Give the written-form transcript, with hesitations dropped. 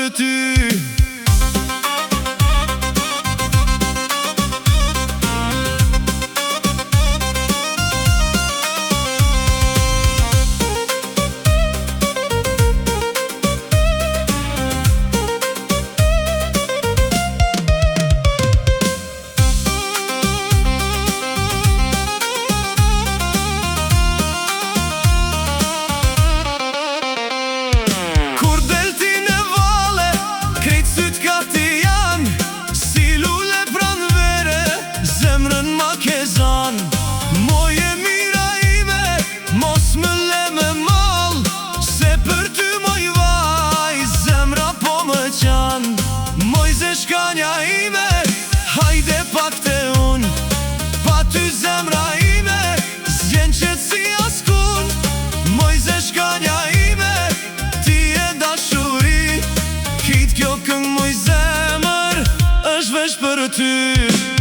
ty. Moje mira ime, mos më le me mal, se për ty moj vaj, zemra po më qan. Moj ze shkanja ime, hajde pak te un, pa ty zemra ime, zgjen qet si askun. Moj ze shkanja ime, ti e dashuri, kit kjo këng moj zemër, është vesh për ty.